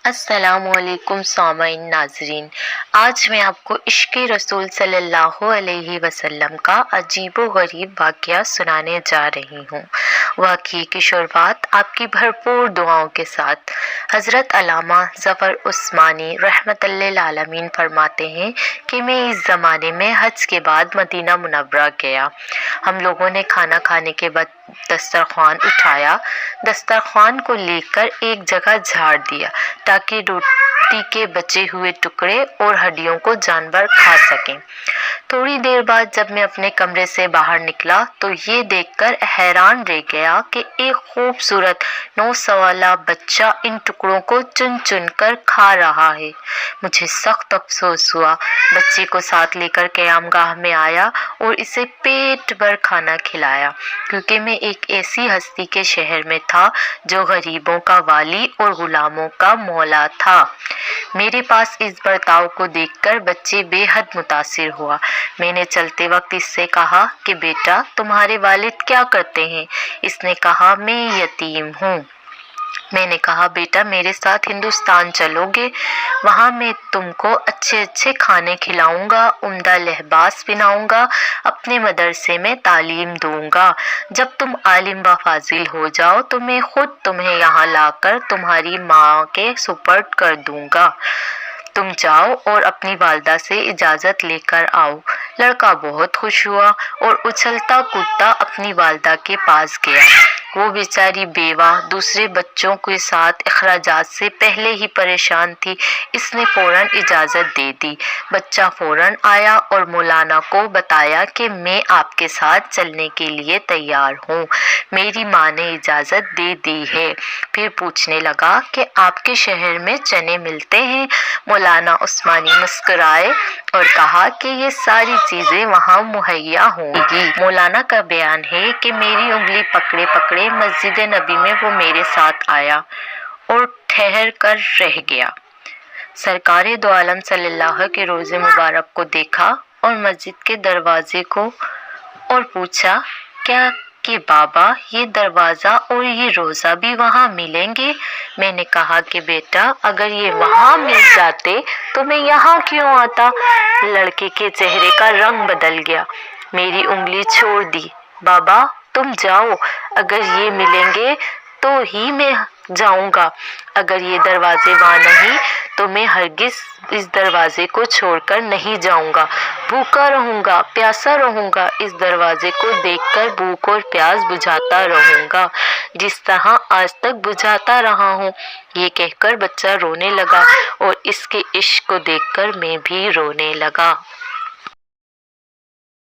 السلام علیکم سامعین ناظرین، آج میں آپ کو عشق رسول صلی اللہ علیہ وسلم کا عجیب و غریب واقعہ سنانے جا رہی ہوں۔ واقعے کی شروعات آپ کی بھرپور دعاؤں کے ساتھ حضرت علامہ ظفر عثمانی رحمۃ اللہ العالمین فرماتے ہیں کہ میں اس زمانے میں حج کے بعد مدینہ منورہ گیا۔ ہم لوگوں نے کھانا کھانے کے بعد دسترخوان اٹھایا، دسترخوان کو لے کر ایک جگہ جھاڑ دیا تاکہ روٹی کے بچے ہوئے ٹکڑے اور ہڈیوں کو جانور کھا سکیں۔ تھوڑی دیر بعد جب میں اپنے کمرے سے باہر نکلا تو یہ دیکھ کر حیران رہ گیا کہ ایک خوبصورت 9 سالہ بچہ ان ٹکڑوں کو چن چن کر کھا رہا ہے۔ مجھے سخت افسوس ہوا، بچے کو ساتھ لے کر قیام گاہ میں آیا اور اسے پیٹ بھر کھانا کھلایا، کیونکہ میں ایک ایسی ہستی کے شہر میں تھا جو غریبوں کا والی اور غلاموں کا مولا تھا۔ میرے پاس اس برتاؤ کو دیکھ کر بچے بے حد متاثر ہوا۔ میں نے چلتے وقت اس سے کہا کہ بیٹا، تمہارے والد کیا کرتے ہیں؟ اس نے کہا میں یتیم ہوں۔ میں نے کہا بیٹا، میرے ساتھ ہندوستان چلو گے؟ وہاں میں تم کو اچھے اچھے کھانے کھلاؤں گا، عمدہ لباس پہناؤں گا، اپنے مدرسے میں تعلیم دوں گا۔ جب تم عالم و فاضل ہو جاؤ تو میں خود تمہیں یہاں لا کر تمہاری ماں کے سپرد کر دوں گا۔ تم جاؤ اور اپنی والدہ سے اجازت لے کر آؤ۔ لڑکا بہت خوش ہوا اور اچھلتا کودتا اپنی والدہ کے پاس گیا۔ وہ بیچاری بیوہ دوسرے بچوں کے ساتھ اخراجات سے پہلے ہی پریشان تھی۔ اس نے فوراً اجازت دے دی۔ بچہ فوراً آیا اور مولانا کو بتایا کہ میں آپ کے ساتھ چلنے کے لیے تیار ہوں، میری ماں نے اجازت دے دی ہے۔ پھر پوچھنے لگا کہ آپ کے شہر میں چنے ملتے ہیں؟ مولانا عثمانی مسکرائے اور کہا کہ یہ ساری چیزیں وہاں مہیا ہوں گی۔ مولانا کا بیان ہے کہ میری انگلی پکڑے پکڑے مسجد نبی میں وہ میرے ساتھ آیا اور ٹھہر کر رہ گیا۔ سرکار دو عالم صلی اللہ کے روضے مبارک کو دیکھا اور مسجد کے دروازے کو اور پوچھا کیا کہ بابا، یہ دروازہ اور یہ روضہ بھی وہاں ملیں گے؟ میں نے کہا کہ بیٹا، اگر یہ وہاں مل جاتے تو میں یہاں کیوں آتا؟ لڑکے کے چہرے کا رنگ بدل گیا۔ میری انگلی چھوڑ دی۔ بابا تم جاؤ، اگر یہ ملیں گے تو ہی میں جاؤں گا، اگر یہ دروازے وہاں نہیں تو میں ہرگز اس دروازے کو چھوڑ کر نہیں جاؤں گا، بھوکا رہوں گا، پیاسا رہوں گا، اس دروازے کو دیکھ کر بھوک اور پیاس بجھاتا رہوں گا جس طرح آج تک بجھاتا رہا ہوں۔ یہ کہہ کر بچہ رونے لگا اور اس کے عشق کو دیکھ کر میں بھی رونے لگا۔